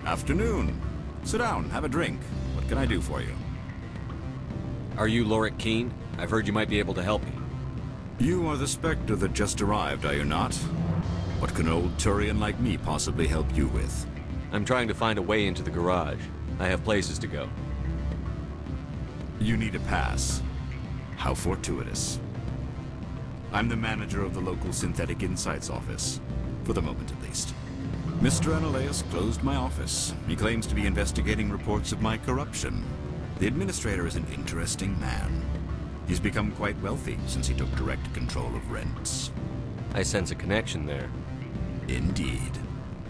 Afternoon. Sit down, have a drink. What can I do for you? Are you Lorik Keen? I've heard you might be able to help me. You are the Spectre that just arrived, are you not? What can an old Turian like me possibly help you with? I'm trying to find a way into the garage. I have places to go. You need a pass. How fortuitous. I'm the manager of the local Synthetic Insights office. For the moment, at least. Mr. Analaeus closed my office. He claims to be investigating reports of my corruption. The administrator is an interesting man. He's become quite wealthy since he took direct control of rents. I sense a connection there. Indeed.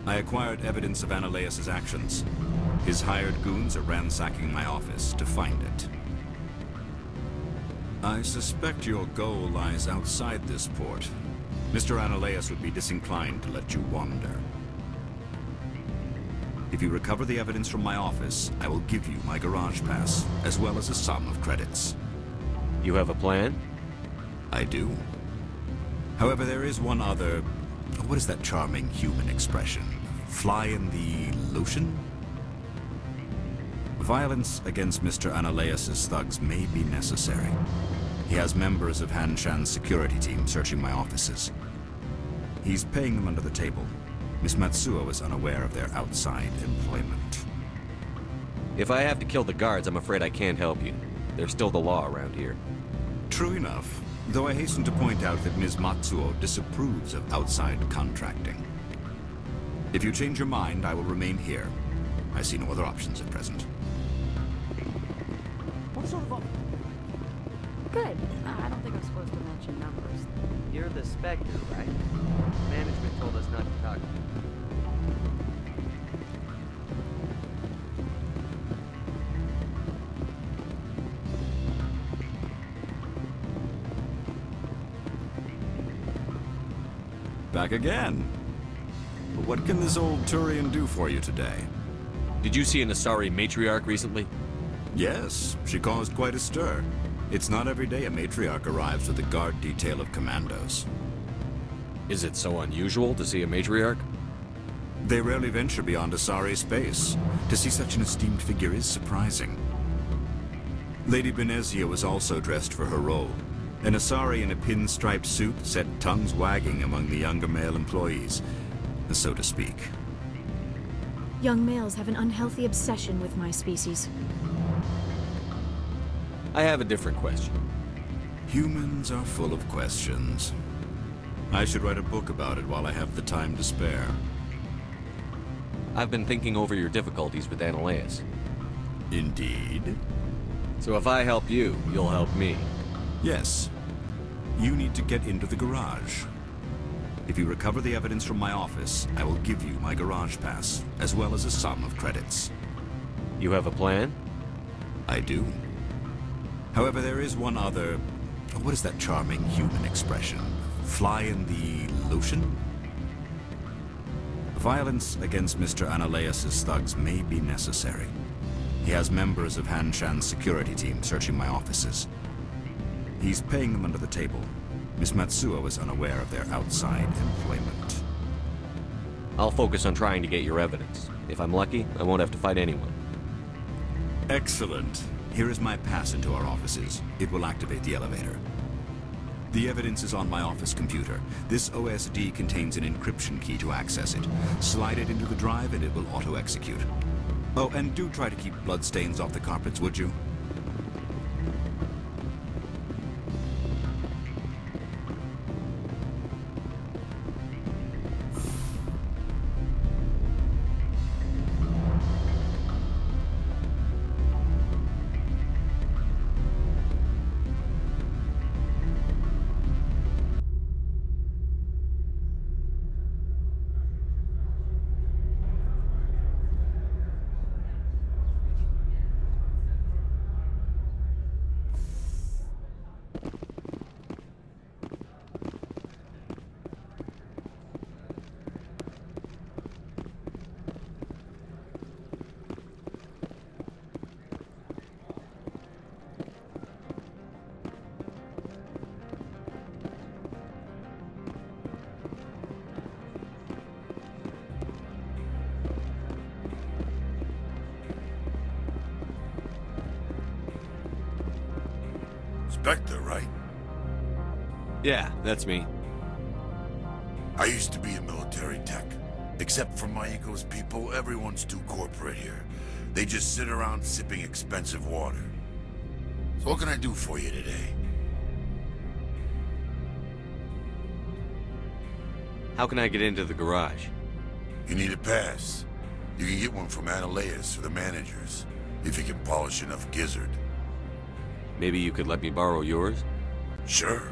I acquired evidence of Analaeus' actions. His hired goons are ransacking my office to find it. I suspect your goal lies outside this port. Mr. Analaeus would be disinclined to let you wander. If you recover the evidence from my office, I will give you my garage pass, as well as a sum of credits. You have a plan? I do. However, there is one other... What is that charming human expression? Fly in the lotion? Violence against Mr. Analaeus' thugs may be necessary. He has members of Han Shan's security team searching my offices. He's paying them under the table. Miss Matsuo is unaware of their outside employment. If I have to kill the guards, I'm afraid I can't help you. There's still the law around here. True enough, though I hasten to point out that Ms. Matsuo disapproves of outside contracting. If you change your mind, I will remain here. I see no other options at present. What sort of... Good. I don't think I'm supposed to mention numbers. You're the Spectre, right? Management told us not to talk to you. Back again. What can this old Turian do for you today? Did you see an Asari matriarch recently? Yes, she caused quite a stir. It's not every day a matriarch arrives with a guard detail of commandos. Is it so unusual to see a matriarch? They rarely venture beyond Asari space. To see such an esteemed figure is surprising. Lady Benezia was also dressed for her role. An Asari in a pinstriped suit set tongues wagging among the younger male employees, so to speak. Young males have an unhealthy obsession with my species. I have a different question. Humans are full of questions. I should write a book about it while I have the time to spare. I've been thinking over your difficulties with Analaeus. Indeed. So if I help you, you'll help me. Yes. You need to get into the garage. If you recover the evidence from my office, I will give you my garage pass, as well as a sum of credits. You have a plan? I do. However, there is one other... What is that charming human expression? Fly in the lotion? Violence against Mr. Analaeus' thugs may be necessary. He has members of Han Shan's security team searching my offices. He's paying them under the table. Miss Matsuo is unaware of their outside employment. I'll focus on trying to get your evidence. If I'm lucky, I won't have to fight anyone. Excellent. Here is my pass into our offices. It will activate the elevator. The evidence is on my office computer. This OSD contains an encryption key to access it. Slide it into the drive and it will auto-execute. Oh, and do try to keep bloodstains off the carpets, would you? inspector, right? Yeah, that's me. I used to be a military tech. Except for Maiko's people, everyone's too corporate here. They just sit around sipping expensive water. So what can I do for you today? How can I get into the garage? You need a pass. You can get one from Ananias or the managers, if you can polish enough gizzard. Maybe you could let me borrow yours? Sure.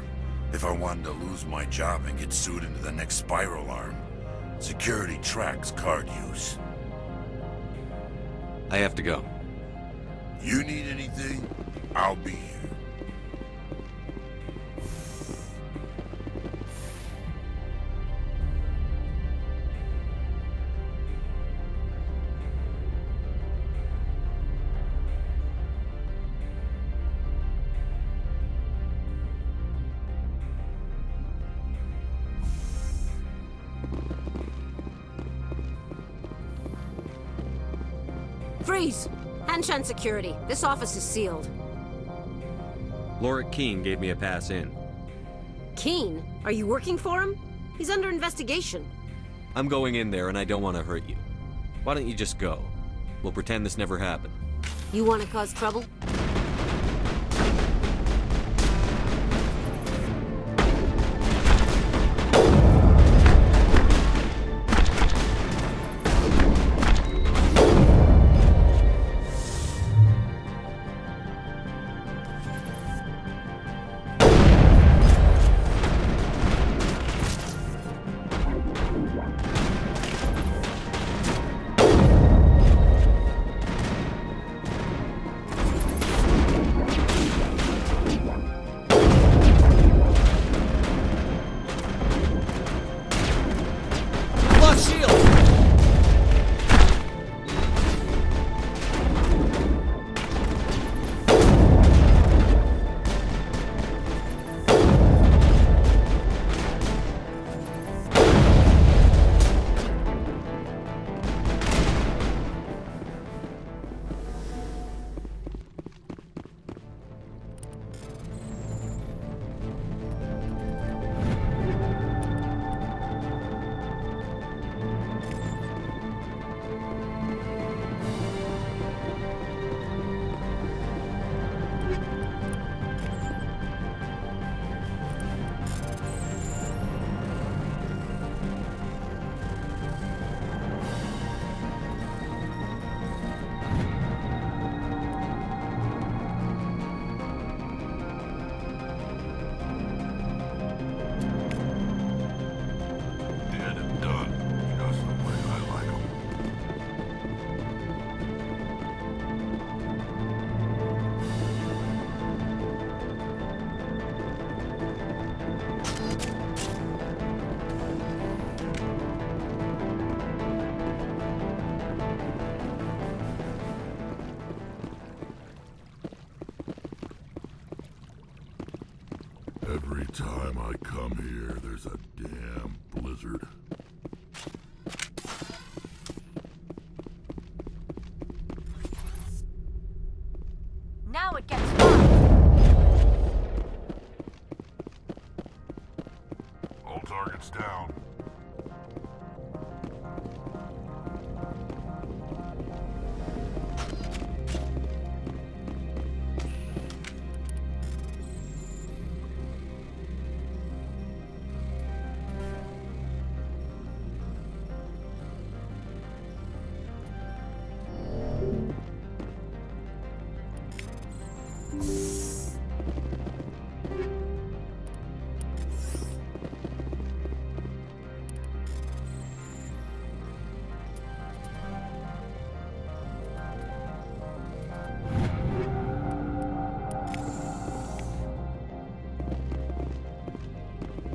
If I wanted to lose my job and get sued into the next spiral arm. Security tracks card use. I have to go. You need anything, I'll be here. Freeze! Hanshan security. This office is sealed. Lorik Keene gave me a pass in. Keene? Are you working for him? He's under investigation. I'm going in there and I don't want to hurt you. Why don't you just go? We'll pretend this never happened. You want to cause trouble? Every time I come here, there's a damn blizzard. Now it gets fun. All targets down.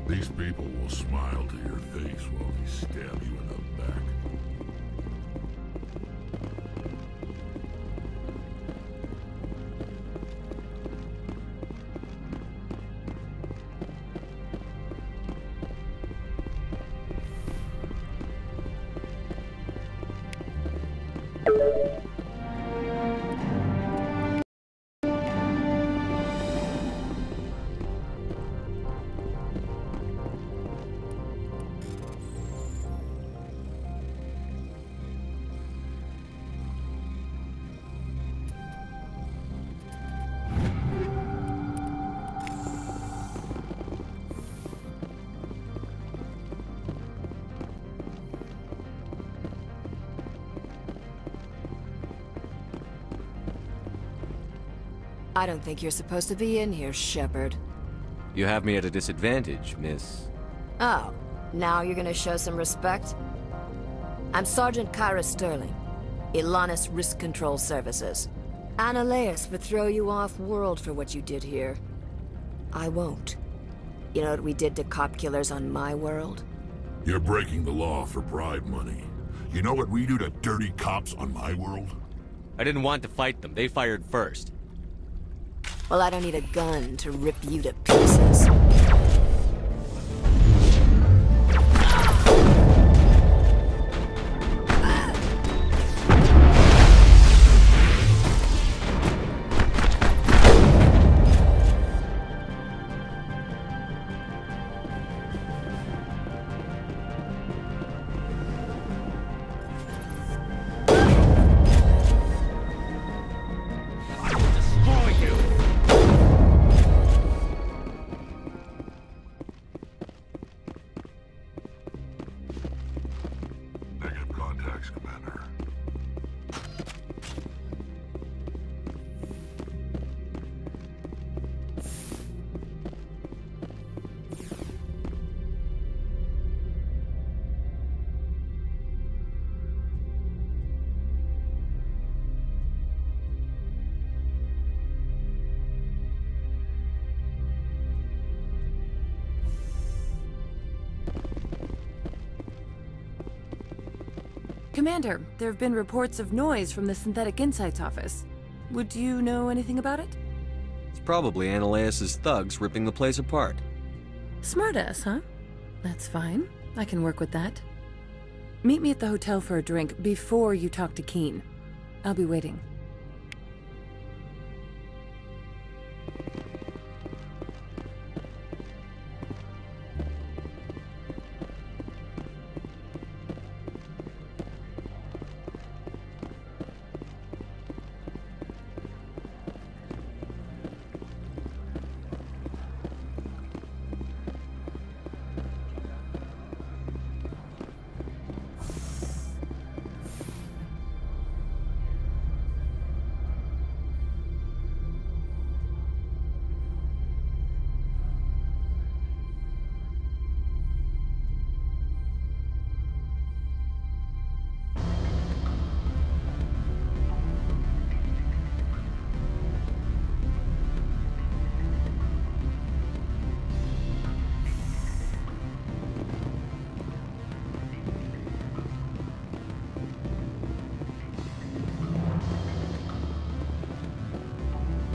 These people will smile to your face while they stab you in the back. I don't think you're supposed to be in here, Shepard. You have me at a disadvantage, miss. Oh, now you're gonna show some respect? I'm Sergeant Kyra Sterling, Ilanis Risk Control Services. Annaleus would throw you off-world for what you did here. I won't. You know what we did to cop killers on my world? You're breaking the law for bribe money. You know what we do to dirty cops on my world? I didn't want to fight them. They fired first. Well, I don't need a gun to rip you to pieces. Negative contacts, Commander. Commander, there have been reports of noise from the Synthetic Insights office. Would you know anything about it? It's probably Annaleus' thugs ripping the place apart. Smartass, huh? That's fine. I can work with that. Meet me at the hotel for a drink before you talk to Keen. I'll be waiting.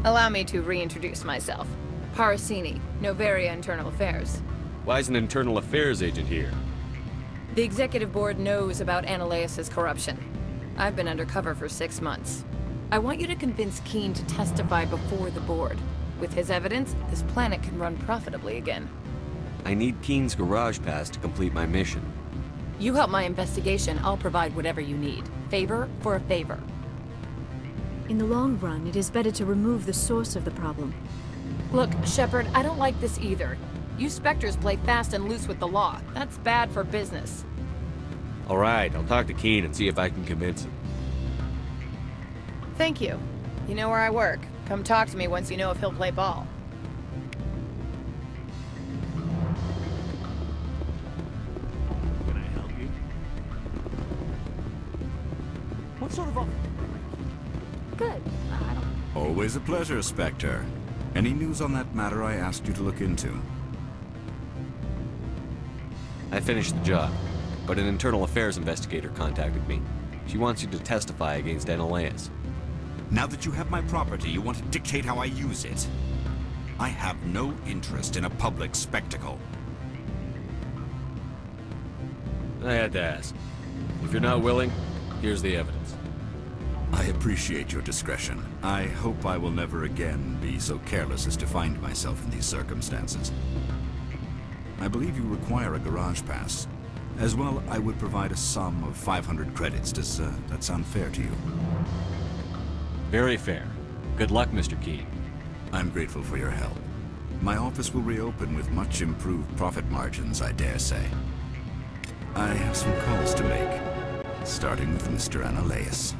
Allow me to reintroduce myself. Parasini, Novaria Internal Affairs. Why is an internal affairs agent here? The executive board knows about Annaleus' corruption. I've been undercover for 6 months. I want you to convince Keen to testify before the board. With his evidence, this planet can run profitably again. I need Keen's garage pass to complete my mission. You help my investigation, I'll provide whatever you need. Favor for a favor. In the long run, it is better to remove the source of the problem. Look, Shepard, I don't like this either. You Spectres play fast and loose with the law. That's bad for business. All right, I'll talk to Keen and see if I can convince him. Thank you. You know where I work. Come talk to me once you know if he'll play ball. Can I help you? What sort of offer? Good. I don't... Always a pleasure, Spectre. Any news on that matter I asked you to look into? I finished the job, but an internal affairs investigator contacted me. She wants you to testify against Annaleus. Now that you have my property, you want to dictate how I use it. I have no interest in a public spectacle. I had to ask. If you're not willing, here's the evidence. I appreciate your discretion. I hope I will never again be so careless as to find myself in these circumstances. I believe you require a garage pass. As well, I would provide a sum of 500 credits. Does that sound fair to you? Very fair. Good luck, Mr. Keen. I'm grateful for your help. My office will reopen with much improved profit margins, I dare say. I have some calls to make, starting with Mr. Annaleus.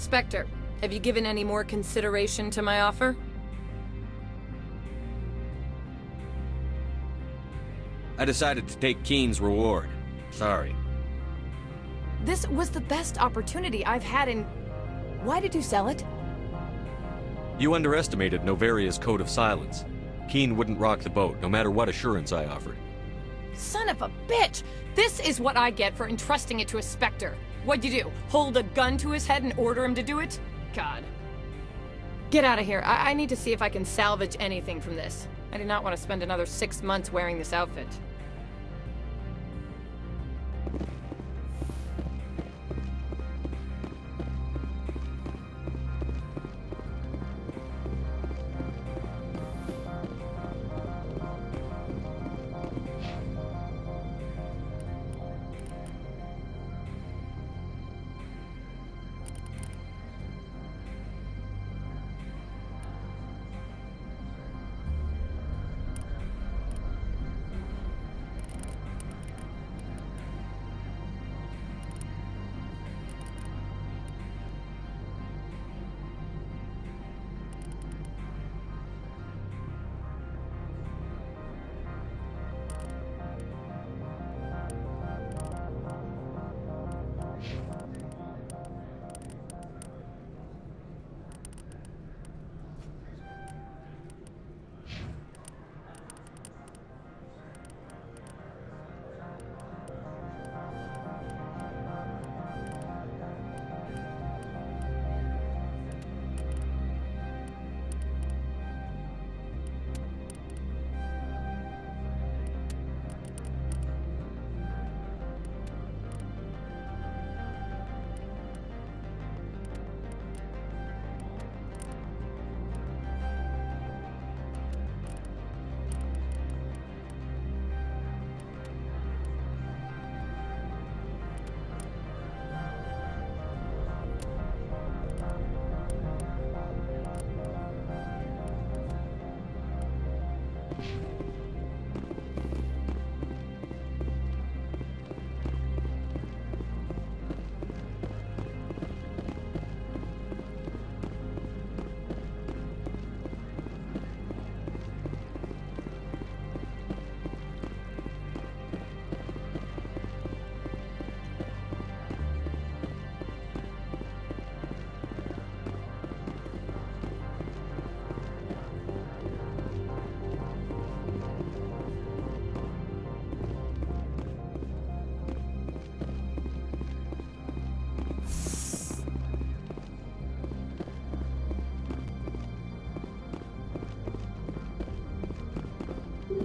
Inspector, have you given any more consideration to my offer? I decided to take Keen's reward. Sorry. This was the best opportunity I've had in... Why did you sell it? You underestimated Novaria's code of silence. Keen wouldn't rock the boat, no matter what assurance I offered. Son of a bitch! This is what I get for entrusting it to a Spectre. What'd you do? Hold a gun to his head and order him to do it? God. Get out of here. I need to see if I can salvage anything from this. I do not want to spend another 6 months wearing this outfit.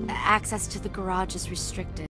Access to the garage is restricted.